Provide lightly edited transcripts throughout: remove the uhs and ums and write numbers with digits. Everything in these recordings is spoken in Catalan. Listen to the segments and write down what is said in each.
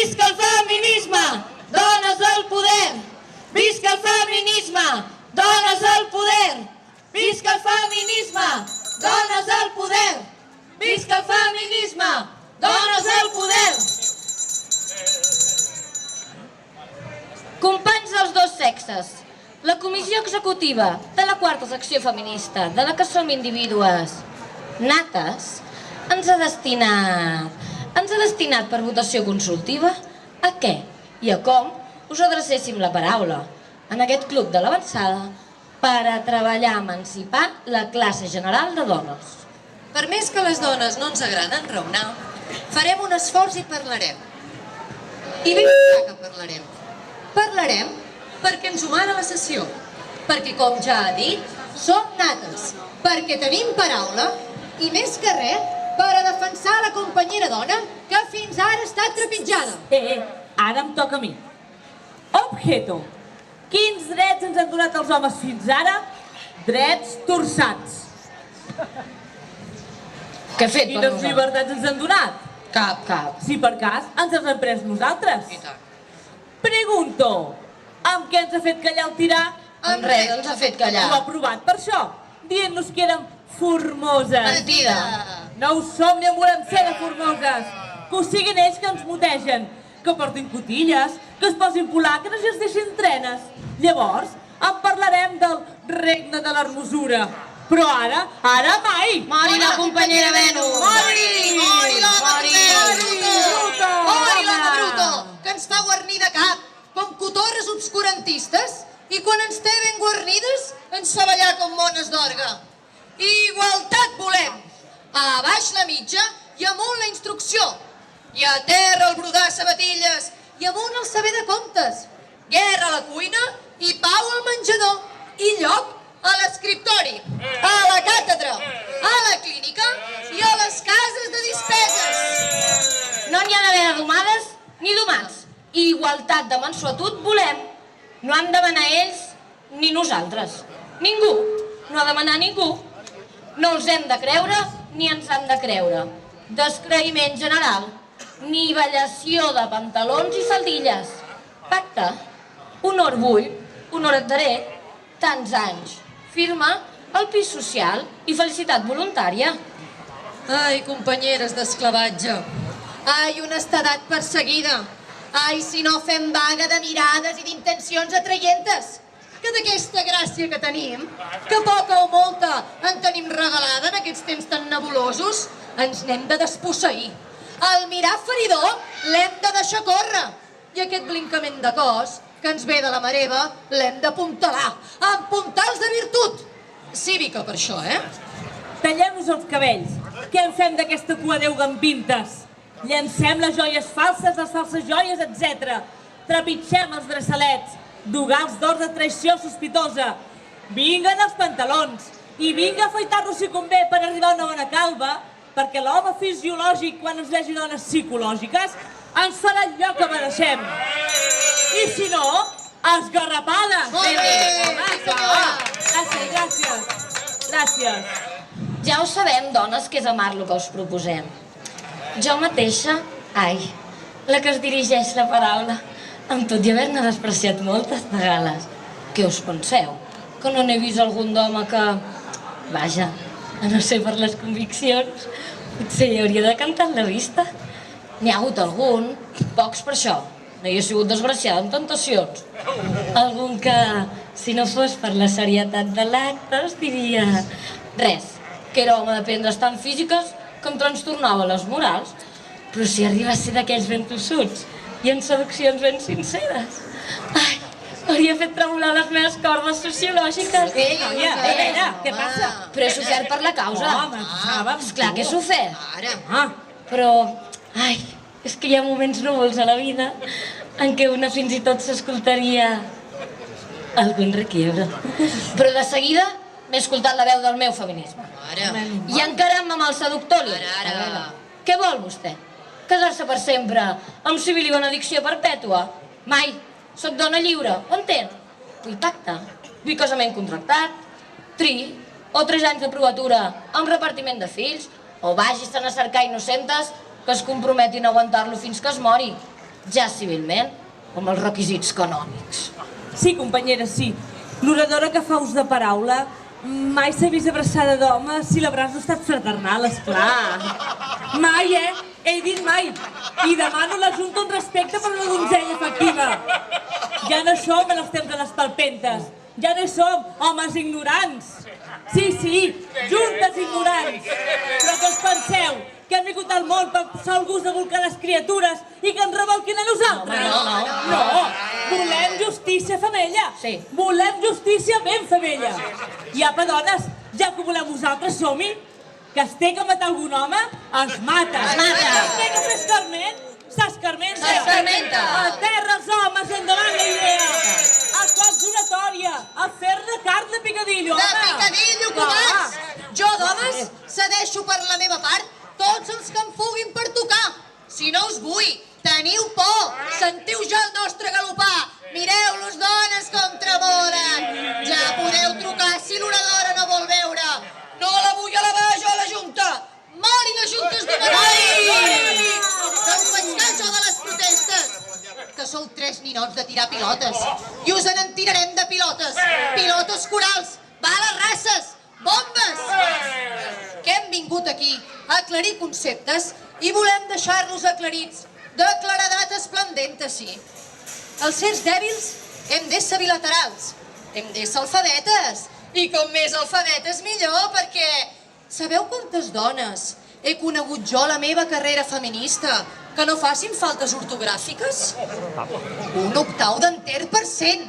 Visca el feminisme! Dones al poder! Visca el feminisme! Dones al poder! Visca el feminisme! Dones al poder! Visca el feminisme! Dones al poder! Companys dels dos sexes, la comissió executiva de la quarta secció feminista, de la que som indivídues nates, ens ha destinat per votació consultiva a què i a com us adrecéssim la paraula en aquest club de l'avançada per a treballar a emancipar la classe general de dones. Per més que les dones no ens agraden raonar, farem un esforç i parlarem. I ben clar que parlarem. Parlarem perquè ens ho mana la sessió, perquè, com ja ha dit, som nates, perquè tenim paraula i, més que res, per a defensar la companyera dona que fins ara ha estat trepitjada. Ara em toca a mi. Objeto. Quins drets ens han donat els homes fins ara? Drets torçats. Què ha fet per Quines nosaltres? llibertats ens han donat? Cap. Si per cas ens els hem pres nosaltres. I tant. Pregunto, amb què ens ha fet callar el tirà? Amb res ens ha fet callar. Ho ha provat per això, dient-nos que érem formoses. Mentida. No ho som ni en volem ser de formoses. Que ho siguin ells que ens mutegen, que portin cotilles, que es posin polacres i es deixin trenes. Llavors, en parlarem del regne de l'hermosura. Però ara mai! Mori la companyera Venus! Mori! Mori l'home Bruto! Mori l'home Home! bruto, que ens fa guarnir de cap, com cotorres obscurantistes, i quan ens té ben guarnides ens fa ballar com mones d'orga. Igualtat volem! A baix la mitja i amunt la instrucció, i a terra el brodar sabatilles, i amunt el saber de comptes, guerra a la cuina i pau al menjador, i lloc a l'escriptori, a la càtedra, a la clínica i a les cases de despeses. No n'hi ha d'haver de domades ni domats. Igualtat de mensuetud volem. No han de manar ells ni nosaltres. Ningú. No ha de manar ningú. No els hem de creure ni ens han de creure. Descreïment general. Nivellació de pantalons i faldilles. Pacte. Honor vull, honor et daré. Tants anys. Firma el pis social i felicitat voluntària. Ai, companyeres d'esclavatge. Ai, honestedat perseguida. Ai, si no fem vaga de mirades i d'intencions atraientes. Que d'aquesta gràcia que tenim, que poca o molta en tenim regalada en aquests temps tan nebulosos, ens n'hem de desposseir. El mirar feridor l'hem de deixar córrer. I aquest blincament de cos que ens ve de la mareva l'hem d'apuntalar, amb puntals de virtut. Cívica per això, Tallem-nos els cabells. Què en fem d'aquesta cua Déu gampintes? Llancem les joies falses, les falses joies, etc. Trepitgem els braçalets, dogals d'or de traïció sospitosa. Vinguen els pantalons i vinga a afaitar-nos si convé per arribar a una bona calva, perquè l'home fisiològic, quan ens vegi dones psicològiques, ens farà allò que mereixem. I si no, esgarrapades! Gràcies. Ja ho sabem, dones, que és amar el que us proposem. Jo mateixa, la que es dirigeix la paraula, amb tot i haver-ne despreciat moltes vegades. Què us penseu? Que no n'he vist algun d'home que... Vaja, a no ser per les conviccions, potser hi hauria de cantar en la vista. N'hi ha hagut algun, pocs per això. No hi he sigut desgraciada en tentacions. Algun que, si no fos per la serietat de l'acte, es diria... Res, que era home de pendres tan físiques que em trastornava les morals. Però si arriba a ser d'aquells ben tossuts i amb seduccions ben sinceres. Ai, hauria fet tremolar les meves cordes sociològiques. Noia, què passa? Però he sofert per la causa. Esclar que he sofert. Ara. Però, és que hi ha moments núvols a la vida en què una fins i tot s'escoltaria algun requiebre. Però de seguida m'he escoltat la veu del meu feminisme. Ara. I encarant-me amb el seductor li dic, Ara. què vol vostè? Casar-se per sempre amb civil i benedicció perpètua? Mai. Soc dona lliure, ho entén? Vull pacte, vull casament contractat, tri, o 3 anys de provatura amb repartiment de fills, o vagi-se'n a cercar innocentes que es comprometin a aguantar-lo fins que es mori. ja civilment, com els requisits canònics. Sí, companyera, sí. L'oradora que fa ús de paraula mai s'ha vist abraçada d'home si l'abraç no ha estat fraternal, esclar. Mai, He dit mai. I demano a la Junta un respecte per una donzella efectiva. Ja no som en els temps de les palpentes. Ja no som homes ignorants. Sí, juntes ignorants. Però què us penseu? Que han vingut al món per posar el gust de volcar les criatures i que ens revolquin a nosaltres? No. Volem justícia femella. Sí. Volem justícia ben femella. I apa, dones, ja que voleu vosaltres, som-hi. Que es té que matar algun home, es mata. Que es té que fer escarment, s'escarmenta. A terra els homes, endavant la idea. A cops d'oratòria, a fer-ne carn de picadillo, home. De picadillo, comats! Jo, d'homes, cedeixo per la meva part tots els que em puguin pertocar. Si no us vull, teniu por, sentiu ja el nostre galopar. Mireu-los, dones, com tremolen. Ja podeu trucar si l'oradora no vol veure. No la vull a la baix o a la Junta. Mori la Junta es donarà. Que us vaig jo de les protestes. Que sou 3 ninots de tirar pilotes. I us en tirarem de pilotes. Pilotes corals, bales races, bombes. Que hem vingut aquí a aclarir conceptes i volem deixar-los aclarits. De claredat esplendent, sí. Els sers dèbils hem d'ésser bilaterals. Hem d'ésser alfabetes. I com més alfabetes millor, perquè sabeu quantes dones he conegut jo a la meva carrera feminista que no facin faltes ortogràfiques? Un octau d'enter %.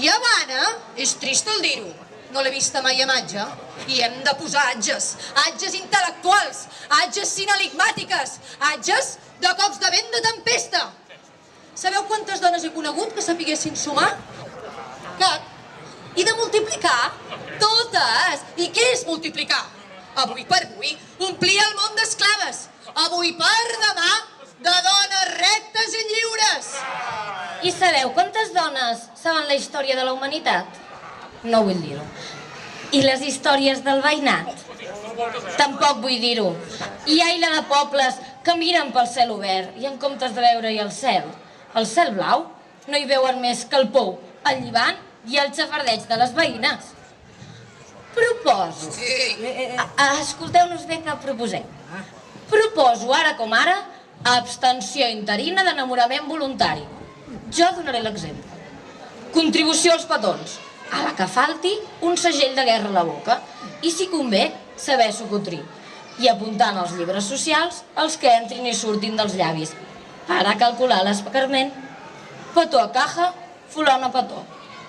I Habana, és trist el dir-ho, no l'he vista mai a matge, i hem de posar atges intel·lectuals, atges sinaligmàtiques, atges de cops de vent de tempesta. Sabeu quantes dones he conegut que sapiguessin sumar? Cap. I de multiplicar? Totes! I què és multiplicar? Avui per avui, omplir el món d'esclaves. Avui per demà, de dones rectes i lliures. I sabeu quantes dones saben la història de la humanitat? No vull dir-ho. I les històries del veïnat? Tampoc vull dir-ho. Hi ha illa de pobles que miren pel cel obert i en comptes de veure-hi el cel blau, no hi veuen més que el pou, el llevant i el xafardeig de les veïnes. Proposo. Escolteu-nos bé que proposem. Proposo, ara com ara, abstenció interina d'enamorament voluntari. Jo donaré l'exemple. Contribució als petons. A la que falti, un segell de guerra a la boca. I si convé, saber socotrir. I apuntant als llibres socials els que entrin i surtin dels llavis. Per a calcular l'escarment. Petó a caja, fulana a petó.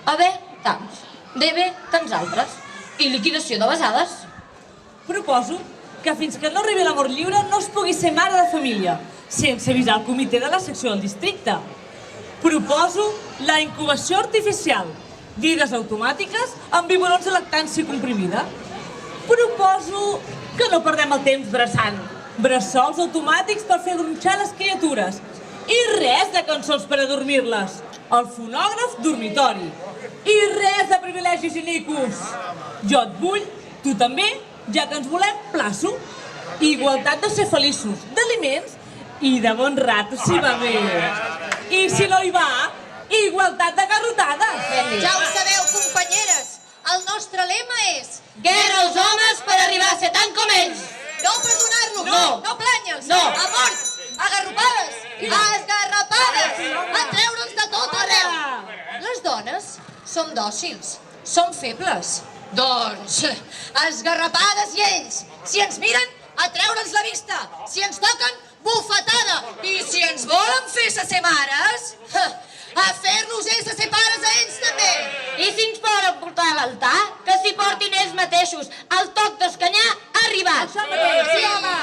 A B, tants. DB, tants altres. I liquidació de besades. Proposo que fins que no arribi l'amor lliure no es pugui ser mare de família, sense avisar el comitè de la secció del districte. Proposo la incubació artificial, digues automàtiques amb biberons de lactància comprimida. Proposo que no perdem el temps bressant, bressols automàtics per fer gronxar les criatures i res de cançons per adormir-les. El fonògraf dormitori. I res de privilegis inicus. Jo et vull, tu també, ja que ens volem, plaço. Igualtat de ser feliços, d'aliments i de bon rato si va bé. I si no hi va, igualtat de garrotades. Ja ho sabeu, companyeres, el nostre lema és Guerra als homes per arribar a ser tant com ells. no perdonar-los, no plànyer-los, No. a mort, agarropades, esgarrapades, a treure'ls de tot arreu. Les dones som dòcils, som febles. Doncs, esgarrapades i ells, si ens miren, a treure'ns la vista, si ens toquen, bufetada, i si ens volen fer ser mares, a fer-nos ells ser pares a ells també. I si ens poden portar a l'altar, que s'hi portin ells mateixos. El toc d'escanyar ha arribat. Això mateix, sí, home.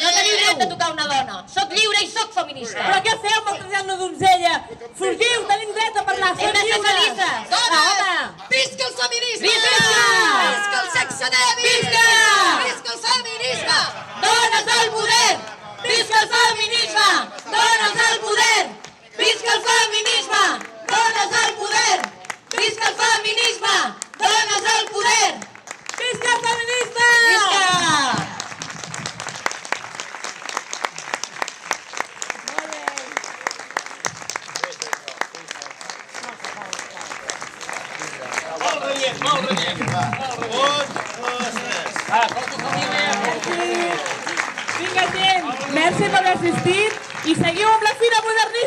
No teniu dret de tocar una dona. Soc lliure i soc feminista. Però què feu maltratant una donzella? Fugiu, tenim dret a parlar, Hem de ser felices. Dones, visca el feminisme! Visca! Visca el sexe dèbil! Visca! Visca el feminisme! Dones al poder! Visca el feminisme! Dones al poder! Visca el feminisme! Dones al poder! Visca el feminisme! Dones al poder! Visca el feminisme! Visca! rellent, molt rellent. Vinga, gent, merci per haver assistit i seguiu amb la Fira Modernista!